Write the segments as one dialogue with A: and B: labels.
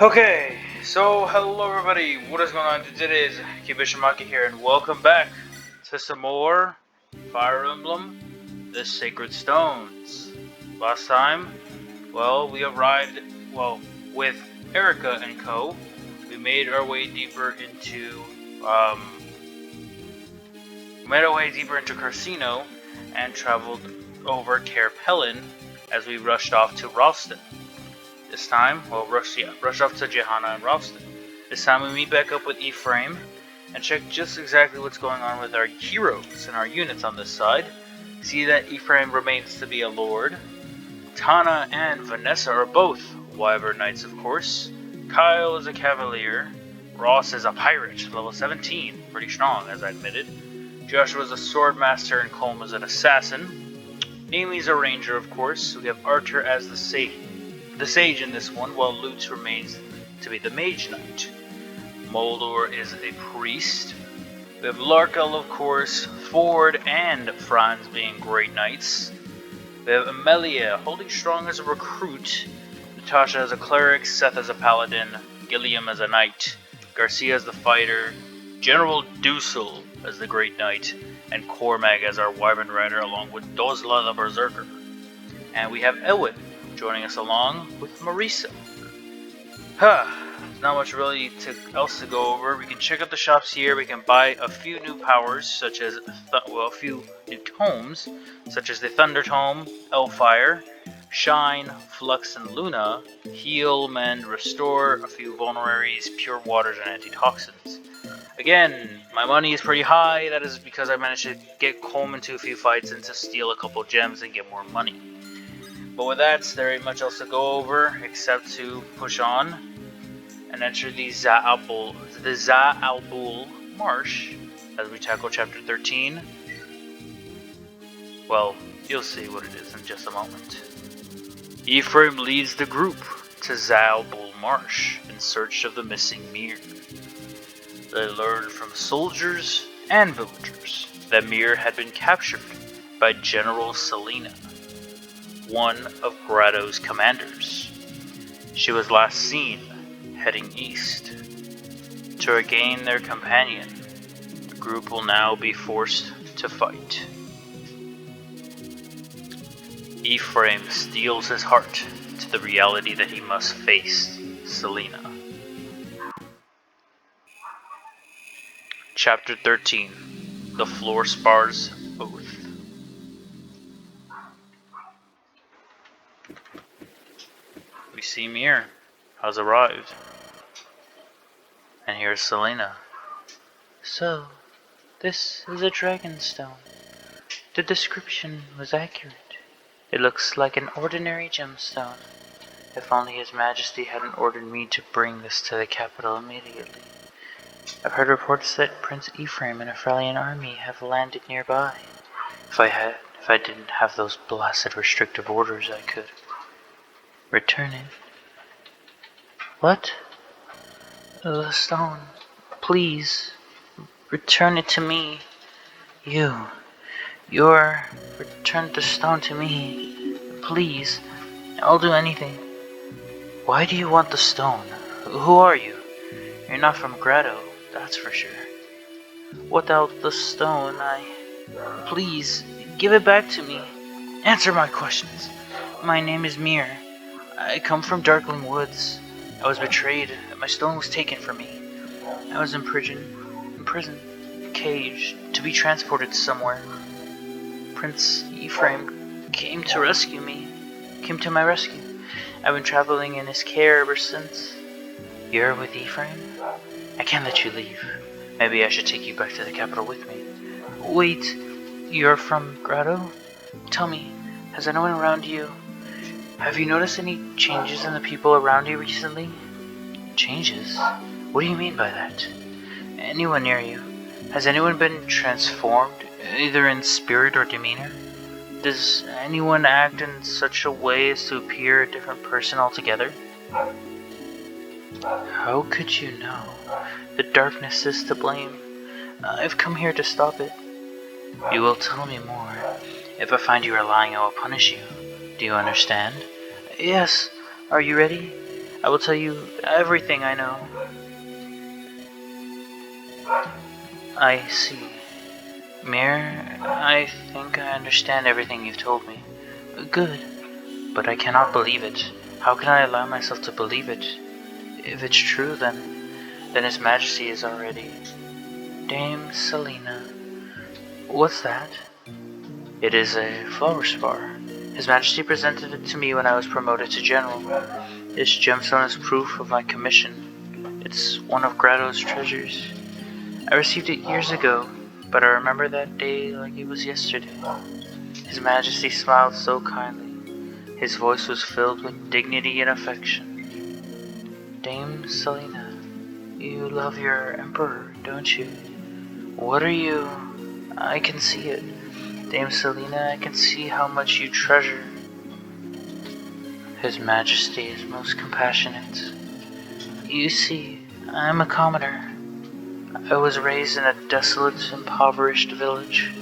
A: Okay, so hello everybody, what is going on? Today is Kibishimaki here, and welcome back to some more Fire Emblem, the Sacred Stones. Last time, we arrived, with Erica and co. We made our way deeper into, Carcino, and traveled over Cair Pelin as we rushed off to Ralston. This time, rushed off to Johanna and Ralston. This time we meet back up with Aframe and check just exactly what's going on with our heroes and our units on this side. See that Aframe remains to be a lord. Tana and Vanessa are both Wyvern Knights, of course. Kyle is a cavalier. Ross is a pirate, level 17, pretty strong, as I admitted. Joshua's a sword master and Colm is an assassin. Amy's a ranger, of course. We have Archer as the sage in this one, while Lutz remains to be the mage knight. Moldor is a priest. We have Larkel, of course, Ford and Franz being great knights. We have Amelia holding strong as a recruit, Natasha as a cleric, Seth as a paladin, Gilliam as a knight, Garcia as the fighter, General Dusel as the great knight, and Cormag as our wyvern rider, along with Dozla the berserker. And we have Elwyn joining us along with Marisa. There's not much really else to go over. We can check out the shops here. We can buy a few new powers, such as a few new tomes, such as the Thunder Tome, Elfire, Shine, Flux, and Luna, Heal, Mend, Restore, a few Vulneraries, Pure Waters, and Antitoxins. Again, my money is pretty high. That is because I managed to get Colm into a few fights and to steal a couple gems and get more money. But with that, there ain't much else to go over except to push on and enter the Za'albul Marsh as we tackle chapter 13. Well, you'll see what it is in just a moment. Aframe leads the group to Za'albul Marsh in search of the missing Myrrh. They learned from soldiers and villagers that Myrrh had been captured by General Selena, one of Grado's commanders. She was last seen heading east. To regain their companion, the group will now be forced to fight. Aframe steels his heart to the reality that he must face Selena. Chapter 13, The Fluorspar's Oath. We see Myrrh has arrived. And here's Selena.
B: So, this is a Dragonstone. The description was accurate. It looks like an ordinary gemstone. If only His Majesty hadn't ordered me to bring this to the capital immediately. I've heard reports that Prince Aframe and a Fralian army have landed nearby. If I didn't have those blasted restrictive orders, I could return it. What? The stone. Please, return it to me. Return the stone to me. Please, I'll do anything. Why do you want the stone? Who are you? You're not from Grado, that's for sure. Without the stone, Please, give it back to me. Answer my questions. My name is Myrrh. I come from Darkling Woods. I was betrayed. My stone was taken from me. I was in prison, caged, to be transported somewhere. Prince Aframe came to my rescue. I've been traveling in his care ever since. You're with Aframe? I can't let you leave. Maybe I should take you back to the capital with me. Wait, you're from Grado? Tell me, has anyone around you... Have you noticed any changes in the people around you recently? Changes? What do you mean by that? Anyone near you? Has anyone been transformed, either in spirit or demeanor? Does anyone act in such a way as to appear a different person altogether? How could you know? The darkness is to blame. I've come here to stop it. You will tell me more. If I find you are lying, I will punish you. Do you understand? Yes. Are you ready? I will tell you everything I know. I see. Myrrh, I think I understand everything you've told me. Good. But I cannot believe it. How can I allow myself to believe it? If it's true, then His Majesty is already... Dame Selena. What's that? It is a Fluorspar. His Majesty presented it to me when I was promoted to General. This gemstone is proof of my commission. It's one of Grotto's treasures. I received it years ago, but I remember that day like it was yesterday. His Majesty smiled so kindly. His voice was filled with dignity and affection. Dame Selena, you love your Emperor, don't you? What are you? I can see it. Dame Selena, I can see how much you treasure. His Majesty is most compassionate. You see, I'm a commoner. I was raised in a desolate, impoverished village.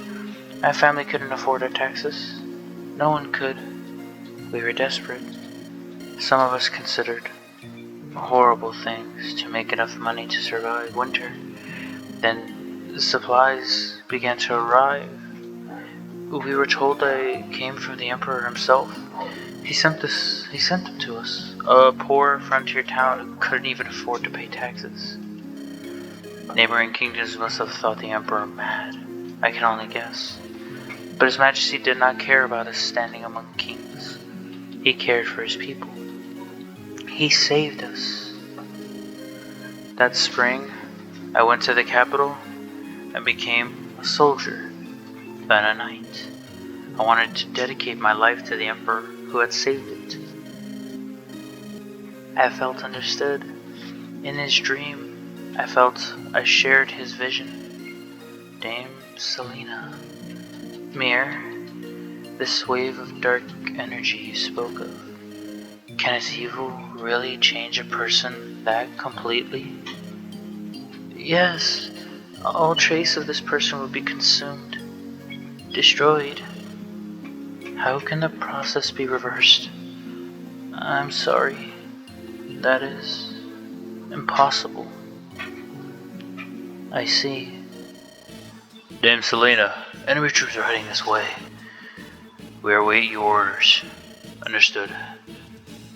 B: My family couldn't afford our taxes. No one could. We were desperate. Some of us considered horrible things to make enough money to survive winter. Then the supplies began to arrive. We were told they came from the Emperor himself. He sent them to us. A poor frontier town who couldn't even afford to pay taxes. Neighboring kingdoms must have thought the Emperor mad. I can only guess. But His Majesty did not care about us standing among kings. He cared for his people. He saved us. That spring, I went to the capital and became a soldier, then a knight. I wanted to dedicate my life to the Emperor who had saved it. I felt understood. In his dream, I felt I shared his vision. Dame Selena. Myrrh, this wave of dark energy you spoke of, can its evil really change a person that completely? Yes, all trace of this person would be consumed, destroyed. How can the process be reversed? I'm sorry. That is impossible. I see.
A: Dame Selena, enemy troops are heading this way. We await your orders. Understood.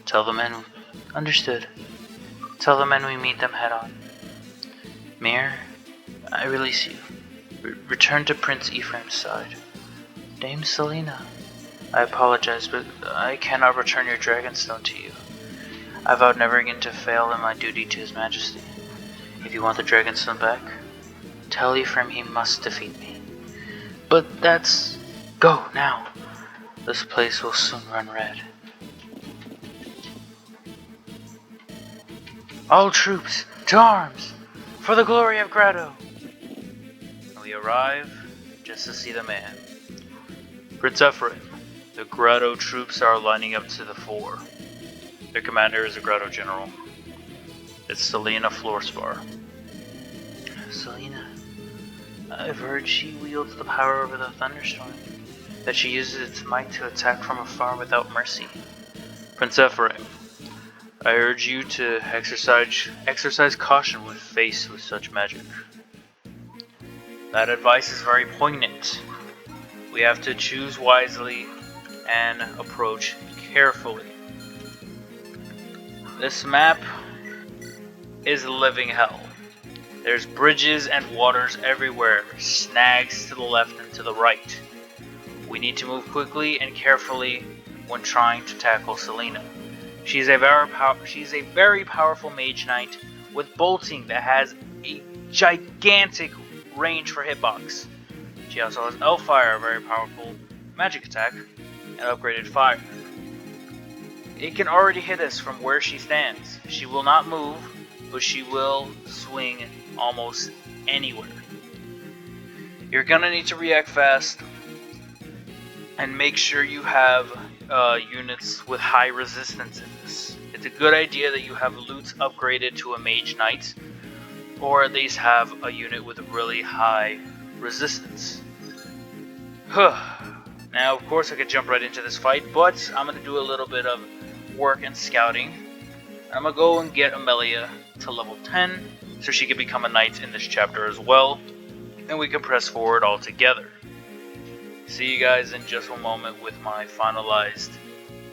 B: Tell the men... Understood. Tell the men we meet them head on. Myrrh, I release you. Return to Prince Ephraim's side. Dame Selena, I apologize, but I cannot return your Dragonstone to you. I vowed never again to fail in my duty to His Majesty. If you want the Dragonstone back, tell Ephraim he must defeat me. But that's... Go, now! This place will soon run red. All troops, to arms! For the glory of Grotto!
A: We arrive just to see the man. Prince Aframe, the Grotto troops are lining up to the fore. Their commander is a Grotto general. It's Selena Fluorspar.
B: Selena, I've heard she wields the power over the thunderstorm, that she uses its might to attack from afar without mercy.
A: Prince Aframe, I urge you to exercise caution when faced with such magic. That advice is very poignant. We have to choose wisely and approach carefully. This map is living hell. There's bridges and waters everywhere, snags to the left and to the right. We need to move quickly and carefully when trying to tackle Selena. She's a very powerful mage knight with bolting that has a gigantic range for hitbox. She also has Elfire, a very powerful magic attack, and upgraded fire. It can already hit us from where she stands. She will not move, but she will swing almost anywhere. You're gonna need to react fast and make sure you have units with high resistance in this. It's a good idea that you have loots upgraded to a mage knight, or at least have a unit with really high resistance. Now, of course, I could jump right into this fight, but I'm going to do a little bit of work and scouting I'm gonna go and get Amelia to level 10 so she can become a knight in this chapter as well, and we can press forward all together. See you guys in just one moment with my finalized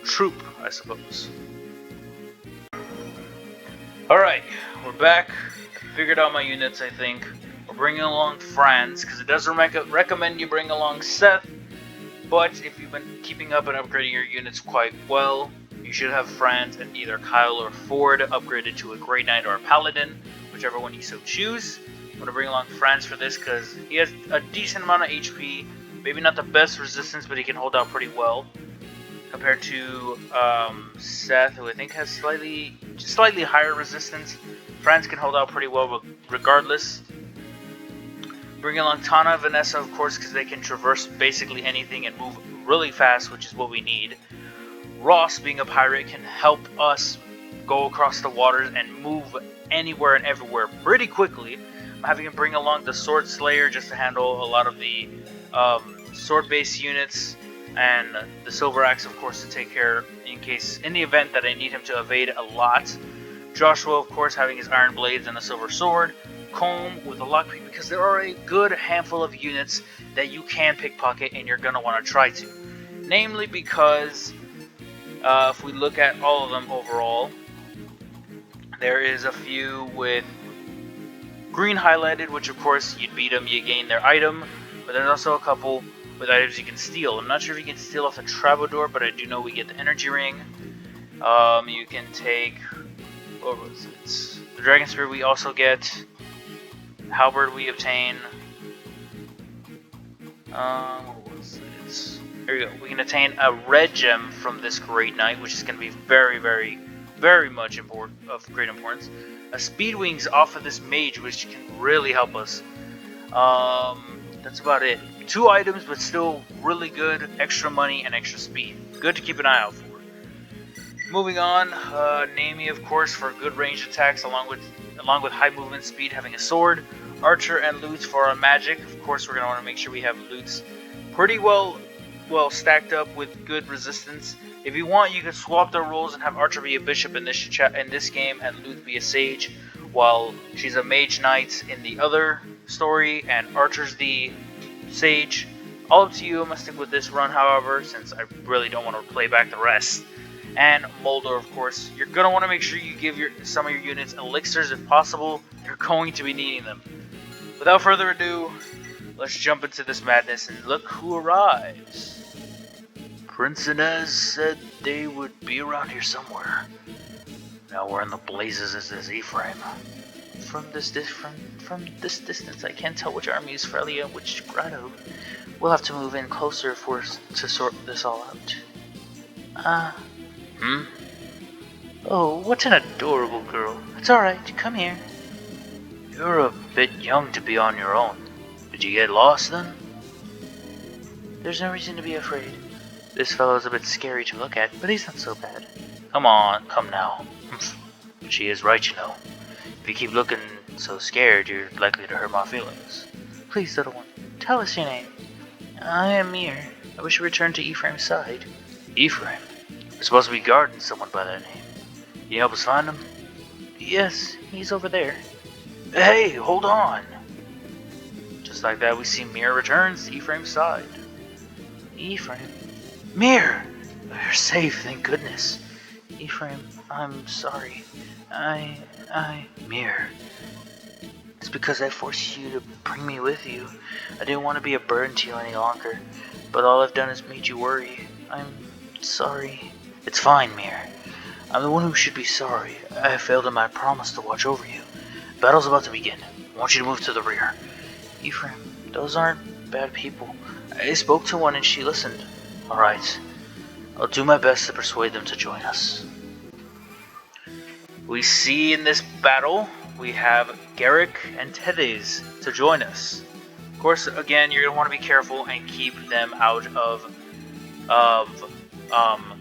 A: troop, I suppose. Alright, we're back. Figured out my units, I think. We're bringing along Franz, because it doesn't recommend you bring along Seth, but if you've been keeping up and upgrading your units quite well, you should have Franz and either Kyle or Ford upgraded to a Grey Knight or a Paladin, whichever one you so choose. I'm going to bring along Franz for this because he has a decent amount of HP, maybe not the best resistance, but he can hold out pretty well. Compared to Seth, who I think has slightly higher resistance. Franz can hold out pretty well regardless. Bring along Tana and Vanessa, of course, because they can traverse basically anything and move really fast, which is what we need. Ross, being a pirate, can help us go across the waters and move anywhere and everywhere pretty quickly. I'm having him bring along the Sword Slayer just to handle a lot of the sword-based units, and the Silver Axe, of course, to take care in the event that I need him to evade a lot. Joshua, of course, having his Iron Blades and a Silver Sword. Comb with a Lockpick, because there are a good handful of units that you can pickpocket and you're going to want to try to. Namely because, if we look at all of them overall, there is a few with green highlighted, which of course you'd beat them, you gain their item, but there's also a couple with items you can steal. I'm not sure if you can steal off the Troubadour, but I do know we get the Energy Ring. You can take, what was it? The Dragon Spear we also get. Halberd we obtain. What was it? Here we go. We can attain a red gem from this Great Knight, which is going to be very, very, very much of great importance. A Speed Wings off of this Mage, which can really help us. That's about it. 2 items, but still really good. Extra money and extra speed. Good to keep an eye out for. Moving on, Nami, of course, for good ranged attacks, along with high movement speed, having a sword. Archer and Lutes for our magic. Of course, we're going to want to make sure we have Lutes pretty well stacked up with good resistance. If you want, you can swap their roles and have Archer be a bishop in this game and Lute be a sage, while she's a mage knight in the other story and Archer's the sage. All up to you. I'm going to stick with this run, however, since I really don't want to play back the rest. And Mulder, of course. You're going to want to make sure you give some of your units elixirs if possible. You're going to be needing them. Without further ado, let's jump into this madness and look who arrives. Prince Inez said they would be around here somewhere. Now where in the blazes is this Aframe? From this distance, I can't tell which army is friendly and which grotto. We'll have to move in closer if we're to sort this all out. Oh, what an adorable girl. It's alright, come here. You're a bit young to be on your own. Did you get lost then? There's no reason to be afraid. This fellow's a bit scary to look at, but he's not so bad. Come on, come now. She is right, you know. If you keep looking so scared, you're likely to hurt my feelings. Please, little one, tell us your name. I am Myrrh. I wish we returned to Ephraim's side. Aframe? We're supposed to be guarding someone by that name. Can you help us find him? Yes, he's over there. Hey, hold on! Just like that, we see Myrrh returns to Ephraim's side. Ephraim? Myrrh! You're safe, thank goodness. Ephraim, I'm sorry. Myrrh. It's because I forced you to bring me with you. I didn't want to be a burden to you any longer, but all I've done is made you worry. I'm sorry. It's fine, Myrrh. I'm the one who should be sorry. I failed in my promise to watch over you. Battle's about to begin. I want you to move to the rear. Ephraim, those aren't bad people. I spoke to one and she listened. Alright. I'll do my best to persuade them to join us. We see in this battle, we have Garrick and Tethys to join us. Of course, again, you're going to want to be careful and keep them out of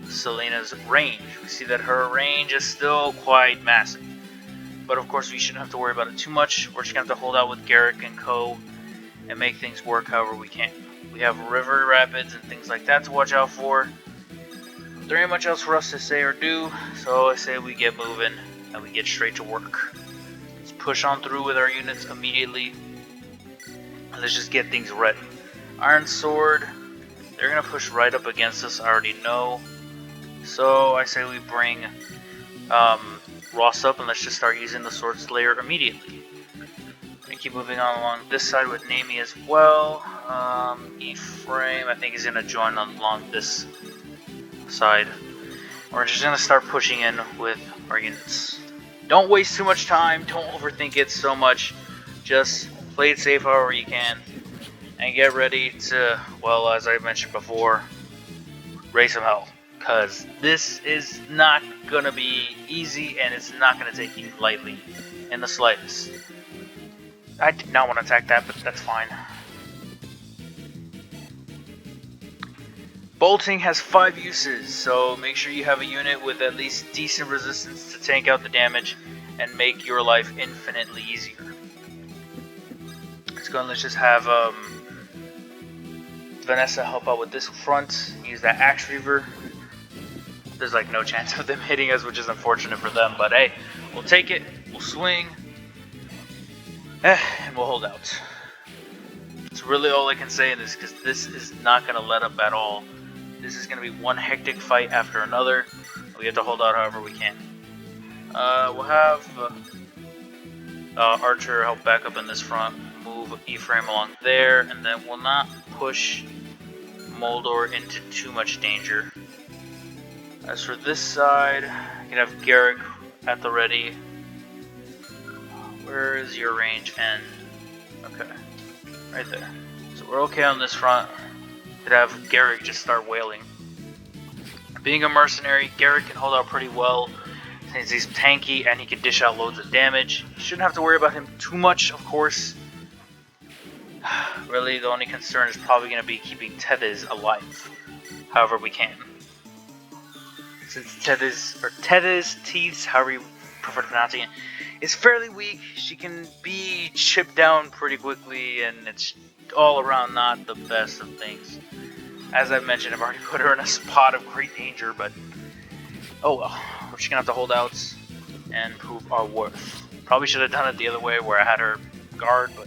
A: Selena's range. We see that her range is still quite massive. But of course, we shouldn't have to worry about it too much. We're just going to have to hold out with Garrick and co. and make things work however we can. We have river rapids and things like that to watch out for. there ain't much else for us to say or do, so I say we get moving and we get straight to work. Let's push on through with our units immediately. And let's just get things ready. Iron Sword, they're gonna push right up against us, I already know. So I say we bring Ross up and let's just start using the Sword Slayer immediately. And keep moving on along this side with Nami as well. Aframe, I think, is gonna join along this side. We're just gonna start pushing in with our units. Don't waste too much time, don't overthink it so much. Just play it safe however you can. And get ready to, well, as I mentioned before, raise some hell. Because this is not gonna be easy and it's not gonna take you lightly in the slightest. I did not want to attack that, but that's fine. Bolting has 5 uses, so make sure you have a unit with at least decent resistance to tank out the damage and make your life infinitely easier. Let's go and let's just have Vanessa help out with this front. Use that Axe Reaver. There's like no chance of them hitting us, which is unfortunate for them, but hey, we'll take it, we'll swing, and we'll hold out. It's really all I can say in this, because this is not going to let up at all. This is going to be one hectic fight after another. We have to hold out however we can. We'll have Archer help back up in this front, move Aframe along there, and then we'll not push Moldor into too much danger. As for this side, I can have Garrick at the ready. Where is your range end? Okay, right there. So we're okay on this front. Could have Garrick just start wailing. Being a mercenary, Garrick can hold out pretty well since he's tanky and he can dish out loads of damage. You shouldn't have to worry about him too much, of course. Really, the only concern is probably going to be keeping Tethys alive, however we can. Since Tethys, however you prefer pronouncing it, is fairly weak, she can be chipped down pretty quickly, and it's all around not the best of things. As I've mentioned, I've already put her in a spot of great danger, but oh well. We're just gonna have to hold out and prove our worth. Probably should have done it the other way where I had her guard, but